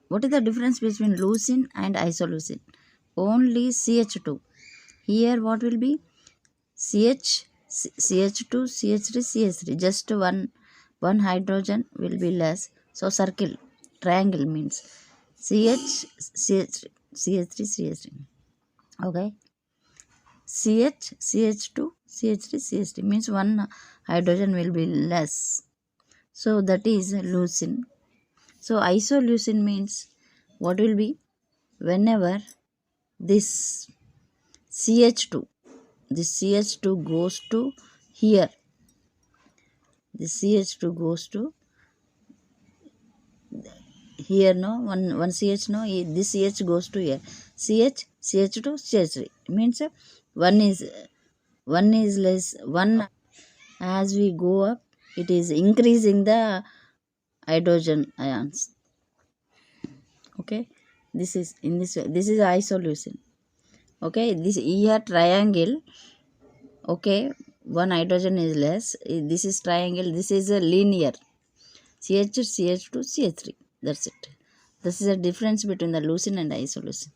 What is the difference between leucine and isoleucine? Only CH2. Here what will be? CH2, CH3, CH3. Just one hydrogen will be less. So circle, triangle means CH, CH3, CH3. Okay. CH2, CH3, CH3 means one hydrogen will be less. So that is leucine. So isoleucine means what will be? Whenever this CH2, this CH2 goes to here, this CH2 goes to here, no, one CH, no, this CH goes to here, CH2 CH3 means one is less, one as we go up it is increasing the hydrogen ions. Okay, this is in this way, this is isoleucine. Okay, this here triangle. Okay, one hydrogen is less, this is triangle, this is a linear CH2 CH3, that's it. This is a difference between the leucine and isoleucine.